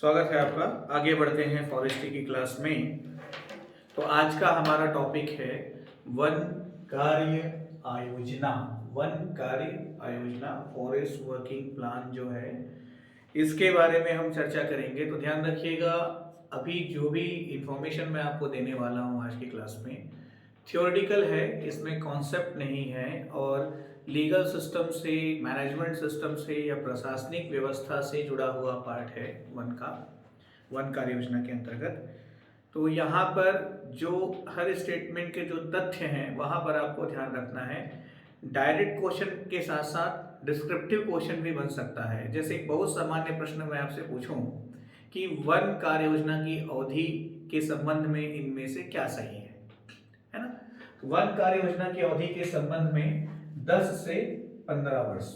स्वागत है आपका। आगे बढ़ते हैं फॉरेस्ट्री की क्लास में। तो आज का हमारा टॉपिक है वन कार्य आयोजना। वन कार्य आयोजना, फॉरेस्ट वर्किंग प्लान जो है, इसके बारे में हम चर्चा करेंगे। तो ध्यान रखिएगा, अभी जो भी इंफॉर्मेशन मैं आपको देने वाला हूँ आज की क्लास में थियोरेटिकल है, इसमें कॉन्सेप्ट नहीं है और लीगल सिस्टम से, मैनेजमेंट सिस्टम से या प्रशासनिक व्यवस्था से जुड़ा हुआ पार्ट है वन कार्य योजना के अंतर्गत। तो यहाँ पर जो हर स्टेटमेंट के जो तथ्य हैं वहाँ पर आपको ध्यान रखना है। डायरेक्ट क्वेश्चन के साथ साथ डिस्क्रिप्टिव क्वेश्चन भी बन सकता है। जैसे एक बहुत सामान्य प्रश्न मैं आपसे पूछूं कि वन कार्य योजना की अवधि के संबंध में इनमें से क्या सही है ना। वन कार्य योजना की अवधि के संबंध में 10 से 15 वर्ष।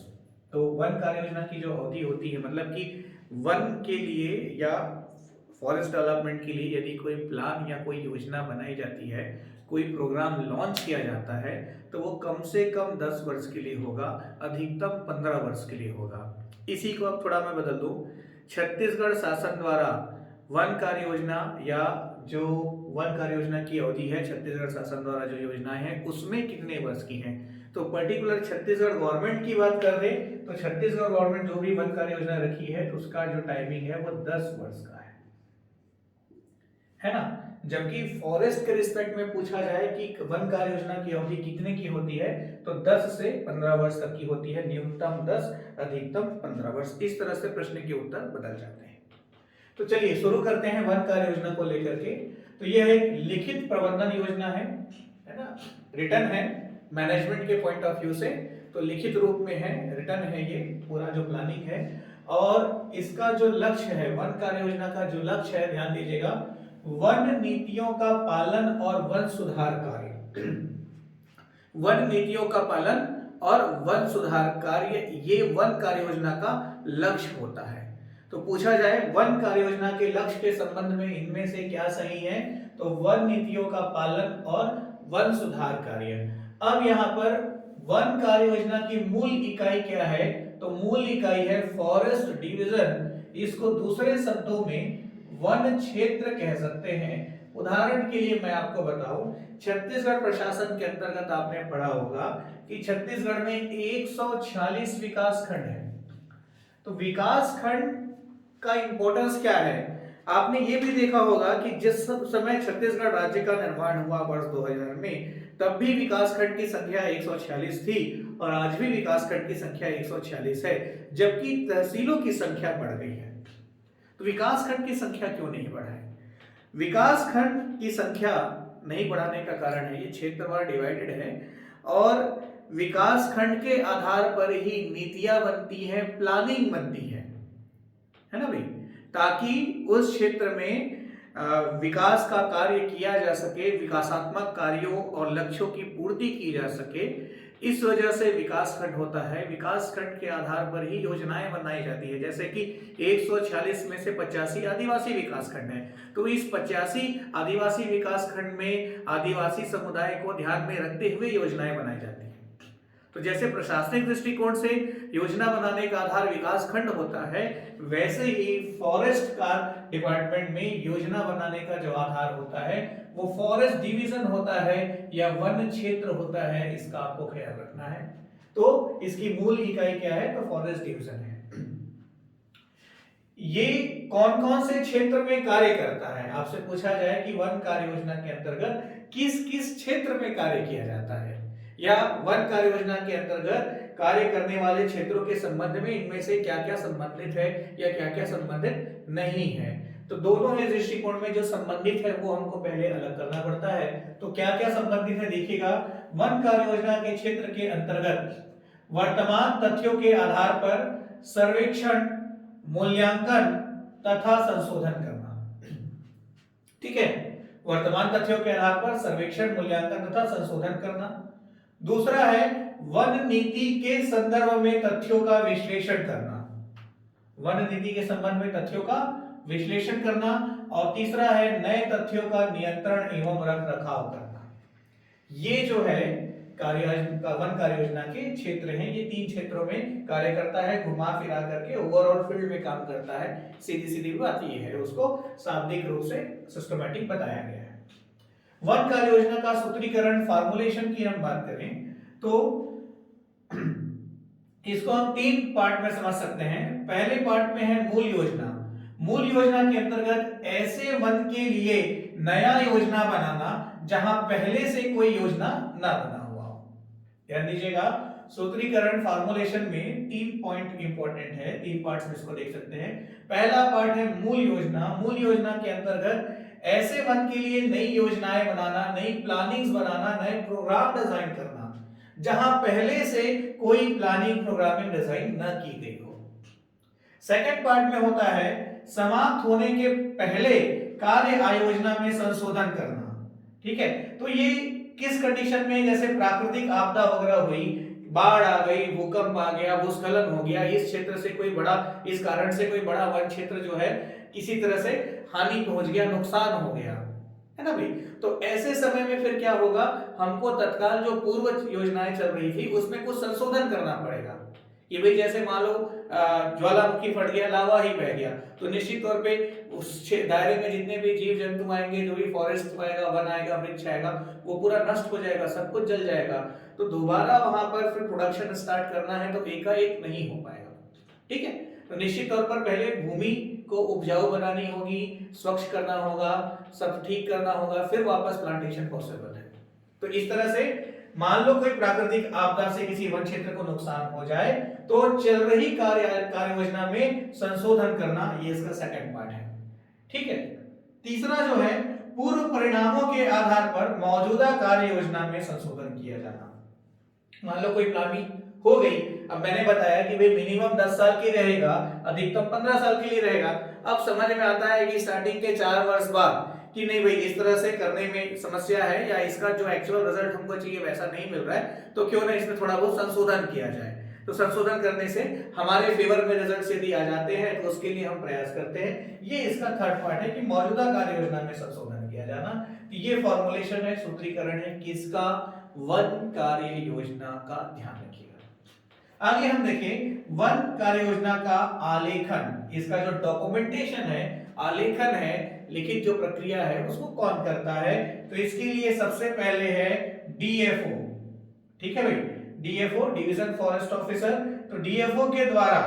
तो वन कार्य योजना की जो अवधि होती है, मतलब कि वन के लिए या फॉरेस्ट डेवलपमेंट के लिए यदि कोई प्लान या कोई योजना बनाई जाती है, कोई प्रोग्राम लॉन्च किया जाता है, तो वो कम से कम 10 वर्ष के लिए होगा, अधिकतम 15 वर्ष के लिए होगा। इसी को अब थोड़ा मैं बदल दूं, छत्तीसगढ़ शासन द्वारा वन कार्य योजना या जो वन कार्य योजना की अवधि है छत्तीसगढ़ शासन द्वारा जो योजनाएं हैं उसमें कितने वर्ष की हैं। तो पर्टिकुलर छत्तीसगढ़ गवर्नमेंट की बात कर दें तो छत्तीसगढ़ गवर्नमेंट जो भी वन कार्य योजना रखी है तो उसका जो टाइमिंग है वो 10 वर्ष का है ना। जबकि फॉरेस्ट के रिस्पेक्ट में पूछा जाए कि वन कार्य योजना की अवधि कितने की होती है तो 10 से 15 वर्ष तक की होती है, न्यूनतम 10 अधिकतम 15 वर्ष। इस तरह से प्रश्न के उत्तर बदल जाते हैं। तो चलिए शुरू करते हैं वन कार्य योजना को लेकर के। तो यह एक लिखित प्रबंधन योजना है ना, रिटर्न है मैनेजमेंट के पॉइंट ऑफ व्यू से। तो लिखित रूप में है, रिटर्न है ये पूरा जो प्लानिंग है। और इसका जो लक्ष्य है, वन कार्य योजना का जो लक्ष्य है, ध्यान दीजिएगा, वन नीतियों का पालन और वन सुधार कार्य। वन नीतियों का पालन और वन सुधार कार्य, ये वन कार्य योजना का लक्ष्य होता है। तो पूछा जाए वन कार्य योजना के लक्ष्य के संबंध में इनमें से क्या सही है, तो वन नीतियों का पालन और वन सुधार कार्य। अब यहाँ पर वन कार्य योजना की मूल इकाई क्या है, तो मूल इकाई है फॉरेस्ट डिवीजन। इसको दूसरे शब्दों में वन क्षेत्र कह सकते हैं। उदाहरण के लिए मैं आपको बताऊं, छत्तीसगढ़ प्रशासन के अंतर्गत आपने पढ़ा होगा कि छत्तीसगढ़ में 146 विकास खंड है। तो विकास खंड का इंपॉर्टेंस क्या है, आपने ये भी देखा होगा कि जिस समय छत्तीसगढ़ राज्य का निर्माण हुआ वर्ष 2000 में, तब भी विकास खंड की संख्या 146 थी और आज भी विकास खंड की संख्या 146 है, जबकि तहसीलों की संख्या बढ़ गई है। तो विकास खंड की संख्या क्यों नहीं बढ़ा है? विकास खंड की संख्या नहीं बढ़ाने का कारण है ये क्षेत्रवार डिवाइडेड है और विकास खंड के आधार पर ही नीतियां बनती हैं, प्लानिंग बनती है ना भाई, ताकि उस क्षेत्र में विकास का कार्य किया जा सके, विकासात्मक कार्यों और लक्ष्यों की पूर्ति की जा सके। इस वजह से विकास खंड होता है। विकास खंड के आधार पर ही योजनाएं बनाई जाती है। जैसे कि 146 में से 85 आदिवासी विकास खंड है, तो इस 85 आदिवासी विकास खंड में आदिवासी समुदाय को ध्यान में रखते हुए योजनाएं बनाई जाती है। तो जैसे प्रशासनिक दृष्टिकोण से योजना बनाने का आधार विकास खंड होता है, वैसे ही फॉरेस्ट का डिपार्टमेंट में योजना बनाने का जो आधार होता है वो फॉरेस्ट डिवीजन होता है या वन क्षेत्र होता है। इसका आपको ख्याल रखना है। तो इसकी मूल इकाई क्या है, तो फॉरेस्ट डिवीजन है। ये कौन कौन से क्षेत्र में कार्य करता है, आपसे पूछा जाए कि वन कार्य योजना के अंतर्गत किस किस क्षेत्र में कार्य किया जाता है या वन कार्य योजना के अंतर्गत कार्य करने वाले क्षेत्रों के संबंध में इनमें से क्या क्या संबंधित है या क्या क्या संबंधित नहीं है। तो दोनों ही दृष्टिकोण में जो संबंधित है वो हमको पहले अलग करना पड़ता है। तो क्या क्या संबंधित है देखिएगा, वन कार्य योजना के क्षेत्र के अंतर्गत वर्तमान तथ्यों के आधार पर सर्वेक्षण, मूल्यांकन तथा संशोधन करना। ठीक है, वर्तमान तथ्यों के आधार पर सर्वेक्षण, मूल्यांकन तथा संशोधन करना। दूसरा है वन नीति के संदर्भ में तथ्यों का विश्लेषण करना, वन नीति के संबंध में तथ्यों का विश्लेषण करना। और तीसरा है नए तथ्यों का नियंत्रण एवं रख रखाव करना। ये जो है वन कार्य योजना के क्षेत्र हैं। ये 3 क्षेत्रों में कार्य करता है, घुमा फिरा करके ओवरऑल फील्ड में काम करता है। सीधी सीधी बात ये है, उसको शाब्दिक रूप से सिस्टमैटिक बताया गया है। वन कार्य योजना का सूत्रीकरण, फॉर्मुलेशन की हम बात करें तो इसको हम 3 पार्ट में समझ सकते हैं। पहले पार्ट में है मूल योजना। मूल योजना के अंतर्गत ऐसे वन के लिए नया योजना बनाना जहां पहले से कोई योजना ना बना हुआ हो। ध्यान दीजिएगा, सूत्रीकरण फॉर्मुलेशन में 3 पॉइंट इंपॉर्टेंट है, 3 पार्ट्स में इसको देख सकते हैं। पहला पार्ट है मूल योजना। मूल योजना के अंतर्गत ऐसे वन के लिए नई योजनाएं बनाना, नई प्लानिंग्स बनाना, नए प्रोग्राम डिजाइन करना जहां पहले से कोई प्लानिंग प्रोग्रामिंग डिजाइन न की गई हो। सेकंड पार्ट में होता है समाप्त होने के पहले कार्य आयोजना में संशोधन करना। ठीक है, तो ये किस कंडीशन में, जैसे प्राकृतिक आपदा वगैरह हुई, बाढ़ आ गई, भूकंप आ गया, भूस्खलन हो गया, इस क्षेत्र से कोई बड़ा, इस कारण से कोई बड़ा वन क्षेत्र जो है किसी तरह से हानि पहुंच गया, नुकसान हो गया, है ना भाई। तो ऐसे समय में फिर क्या होगा, हमको तत्काल जो पूर्व योजनाएं चल रही थी उसमें कुछ संशोधन करना पड़ेगा। कि भाई जैसे मान लो ज्वालामुखी फट गया, लावा ही बह गया, तो निश्चित तौर पे उस दायरे में जितने भी जीव जंतु आएंगे, जो भी फॉरेस्ट आएगा, वन आएगा, वृक्ष आएगा, वो पूरा नष्ट हो जाएगा, सब कुछ जल जाएगा। तो दोबारा वहां पर फिर प्रोडक्शन स्टार्ट करना है तो एकाएक नहीं हो पाएगा। ठीक है, तो निश्चित तौर पर पहले भूमि को उपजाऊ बनानी होगी, स्वच्छ करना होगा, सब ठीक करना होगा, फिर वापस प्लांटेशन पॉसिबल है। तो इस तरह से मान लो कोई प्राकृतिक आपदा से किसी वन क्षेत्र को नुकसान हो जाए तो चल रही कार्य योजना में संशोधन करना, ये इसका सेकंड पार्ट है। ठीक है, तीसरा जो है पूर्व परिणामों के आधार पर मौजूदा कार्य योजना में संशोधन किया जाना। मान लो कोई प्लानिंग हो गई, अब मैंने बताया कि भाई मिनिमम 10 साल की रहेगा, अधिकतम 15 साल के लिए रहेगा। अब समझ में आता है कि स्टार्टिंग के 4 वर्ष बाद कि नहीं भाई इस तरह से करने में समस्या है, या इसका जो एक्चुअल रिजल्ट हमको चाहिए वैसा नहीं मिल रहा है, तो क्यों ना इसमें थोड़ा बहुत संशोधन किया जाए। तो संशोधन करने से हमारे फेवर में रिजल्ट यदि आ जाते हैं तो उसके लिए हम प्रयास करते हैं। ये इसका थर्ड पार्ट है कि मौजूदा कार्य योजना में संशोधन किया जाना। ये फॉर्मुलेशन है, सूत्रीकरण है किसका, वन कार्य योजना का। ध्यान रखिएगा। आगे हम देखें वन कार्य योजना का आलेखन, इसका जो डॉक्यूमेंटेशन है, आलेखन है, लिखित जो प्रक्रिया है उसको कौन करता है। तो इसके लिए सबसे पहले है डीएफओ। ठीक है भाई, डीएफओ डिवीजन फॉरेस्ट ऑफिसर। तो डीएफओ के द्वारा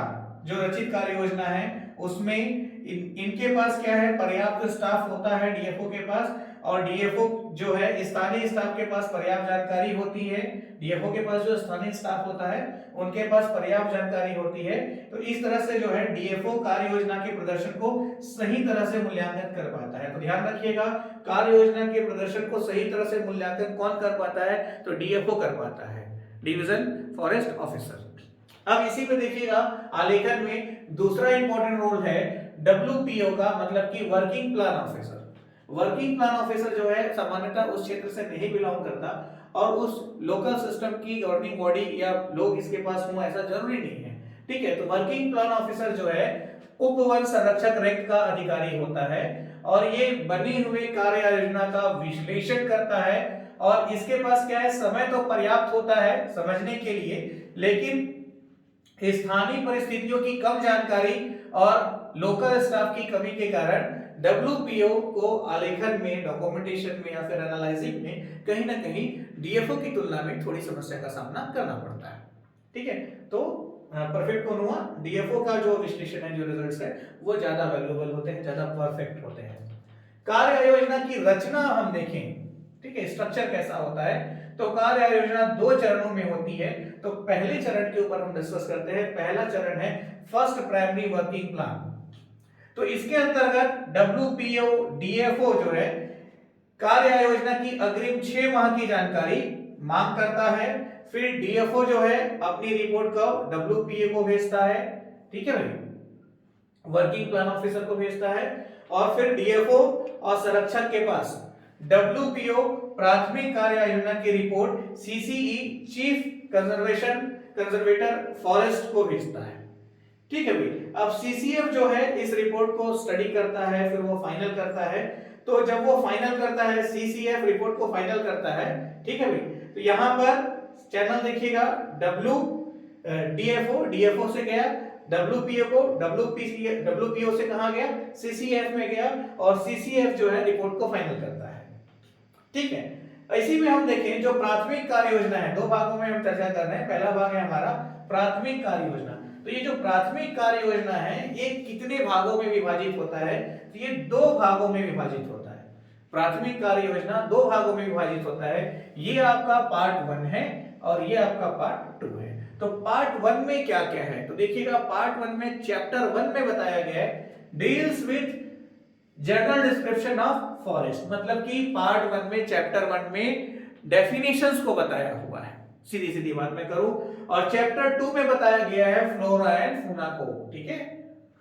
जो रचित कार्य योजना है उसमें इनके पास क्या है, पर्याप्त स्टाफ होता है डीएफओ के पास, और डीएफओ जो है स्थानीय स्टाफ के पास पर्याप्त जानकारी होती है। डीएफओ के पास जो स्थानीय स्टाफ होता है उनके पास पर्याप्त जानकारी होती है। तो इस तरह से जो है डीएफओ कार्य योजना के प्रदर्शन को सही तरह से मूल्यांकन कर पाता है। तो ध्यान रखिएगा, कार्य योजना के प्रदर्शन को सही तरह से मूल्यांकन कौन कर पाता है, तो डीएफओ कर पाता है, डिवीजन फॉरेस्ट ऑफिसर। अब इसी में देखिएगा आलेखन में दूसरा इंपॉर्टेंट रोल है डब्ल्यूपीओ का, मतलब कि working plan officer. Working plan officer जो है सामान्यतः उस क्षेत्र से नहीं बिलोंग करता और उस लोकल सिस्टम की गवर्निंग बॉडी या लोग इसके पास हो ऐसा जरूरी नहीं है। ठीक है, तो वर्किंग प्लान ऑफिसर जो है उप वन संरक्षक रैंक का अधिकारी होता है और ये बनी हुई कार्य योजना का विश्लेषण करता है। और इसके पास क्या है, समय तो पर्याप्त होता है समझने के लिए, लेकिन स्थानीय परिस्थितियों की कम जानकारी और लोकल स्टाफ की कमी के कारण डब्ल्यूपीओ को आलेखन में, डॉक्यूमेंटेशन में या फिर एनालाइजिंग में कहीं ना कहीं डीएफओ की तुलना में थोड़ी समस्या का सामना करना पड़ता है। ठीक है, तो परफेक्ट कौन हुआ, डीएफओ का जो विश्लेषण है, जो रिजल्ट्स है वो ज्यादा वैल्यूएबल होते हैं, ज्यादा परफेक्ट होते हैं। कार्य योजना की रचना हम देखें, ठीक है, स्ट्रक्चर कैसा होता है। तो कार्य योजना 2 चरणों में होती है। तो पहले चरण के ऊपर हम डिस्कस करते हैं। पहला चरण है फर्स्ट प्राइमरी वर्किंग प्लान। तो इसके अंतर्गत डब्ल्यूपीओ डीएफओ जो है कार्य योजना की अग्रिम 6 माह की जानकारी मांग करता है। फिर डीएफओ जो है अपनी रिपोर्ट को डब्ल्यूपीओ को भेजता है। ठीक है भाई, वर्किंग प्लान ऑफिसर को भेजता है और फिर डीएफओ और संरक्षक के पास डब्ल्यूपीओ प्राथमिक कार्य योजना की report CCE chief conservator forest को भेजता है। ठीक है भाई, अब सीसीएफ जो है इस रिपोर्ट को स्टडी करता है, फिर वो फाइनल करता है। तो जब वो फाइनल करता है, सीसीएफ रिपोर्ट को फाइनल करता है, ठीक है भाई, तो यहां पर चैनल देखिएगा डीएफओ से गया, डब्ल्यूपीओ से कहां गया, सीसीएफ में गया, और सीसीएफ जो है रिपोर्ट को फाइनल करता है। ठीक है, इसी में हम देखें जो प्राथमिक कार्य योजना है, दो भागों में हम चर्चा कर रहे हैं। पहला भाग है हमारा प्राथमिक कार्य योजना। तो ये जो प्राथमिक कार्य योजना है ये कितने भागों में विभाजित होता है, तो ये दो भागों में विभाजित होता है। प्राथमिक कार्य योजना दो भागों में विभाजित होता है। ये आपका पार्ट 1 है और ये आपका पार्ट 2 है। तो पार्ट 1 में क्या क्या है, तो देखिएगा पार्ट 1 में चैप्टर 1 में बताया गया है deals with general description of forest, मतलब कि पार्ट 1 में चैप्टर 1 में डेफिनेशंस को बताया हुआ है, सीधी सीधी बात मैं करूं। और चैप्टर 2 में बताया गया है फ्लोरा एंड फौना को, ठीक है,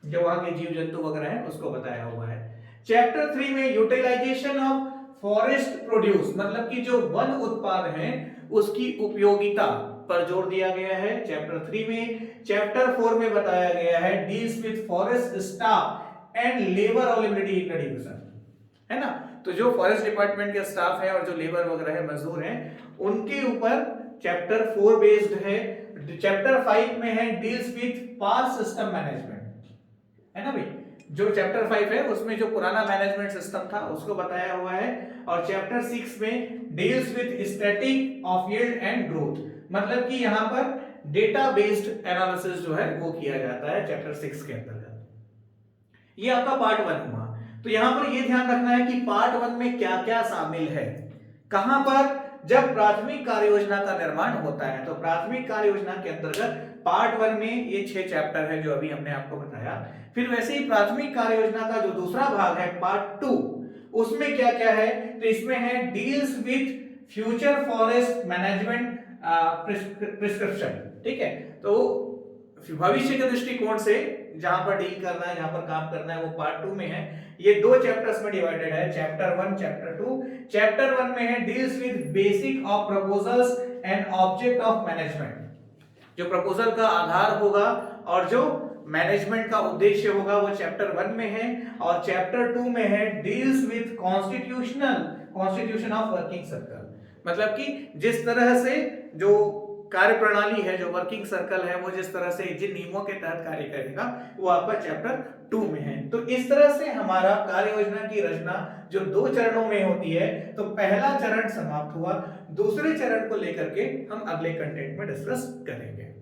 जो वहां के जीव जंतु वगैरह हैं उसको बताया हुआ है। चैप्टर 3 में यूटिलाइजेशन ऑफ फॉरेस्ट प्रोड्यूस, मतलब कि जो वन उत्पाद हैं उसकी उपयोगिता पर जोर दिया गया है चैप्टर 3 में। चैप्टर 4 में बताया गया है deals with forest staff and labour availability in the division, है ना। तो जो फॉरेस्ट डिपार्टमेंट के स्टाफ है और जो लेबर वगैरह है, मजदूर हैं, उनके ऊपर चैप्टर 4 बेस्ड है। चैप्टर 5 में है deals with past system management, है ना भाई। जो चैप्टर 5 है उसमें जो पुराना मैनेजमेंट सिस्टम था उसको बताया हुआ है। और चैप्टर 6 में deals with static of yield and growth, मतलब कि यहां पर डेटा बेस्ड एनालिसिस जो है वो किया जाता है चैप्टर 6 के अंतर्गत। ये आपका पार्ट 1 हुआ। तो यहां पर ये ध्यान रखना है कि पार्ट 1 में क्या क्या शामिल है, कहां पर, जब प्राथमिक कार्य योजना का निर्माण होता है। तो प्राथमिक कार्य योजना के अंतर्गत पार्ट 1 में ये 6 चैप्टर है जो अभी हमने आपको बताया। फिर वैसे ही प्राथमिक कार्य योजना का जो दूसरा भाग है पार्ट 2, उसमें क्या क्या है, तो इसमें है deals with future forest management prescription, ठीक है। तो भविष्य के दृष्टिकोण से जहां पर डील करना है, जहां पर काम करना है, वो पार्ट 2 में है। ये दो चैप्टर्स में डिवाइडेड है, चैप्टर 1 चैप्टर 2। चैप्टर 1 में है deals with basic of proposals and object of management, जो प्रपोजल का आधार होगा और जो मैनेजमेंट का उद्देश्य होगा वो चैप्टर 1 में है। और चैप्टर 2 में है deals with constitution of working circle, मतलब कि जिस तरह से जो कार्य प्रणाली है, जो वर्किंग सर्कल है, वो जिस तरह से जिन नियमों के तहत कार्य करेगा वो आपका चैप्टर 2 में है। तो इस तरह से हमारा कार्य योजना की रचना जो 2 चरणों में होती है। तो पहला चरण समाप्त हुआ, दूसरे चरण को लेकर के हम अगले कंटेंट में डिस्कस करेंगे।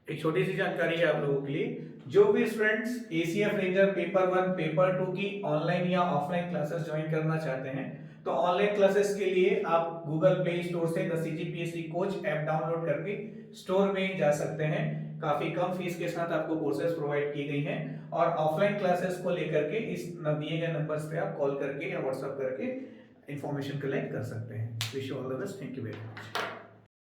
एक छोटी सी जानकारी है आप लोगों के लिए, जो भी students ACF ranger paper 1 paper 2 की ऑनलाइन या ऑफलाइन क्लासेस ज्वाइन करना चाहते हैं, तो ऑनलाइन क्लासेस के लिए आप गूगल प्ले स्टोर से the CGPSC coach app download करके स्टोर में जा सकते हैं। काफी कम फीस के साथ आपको कोर्सेज प्रोवाइड की गई हैं। और ऑफलाइन क्लासेस को लेकर के इस दिए गए नंबर्स पे आप कॉल करके या व्हाट्सएप करके इंफॉर्मेशन कलेक्ट कर सकते हैं। Wish you all the best, thank you very much.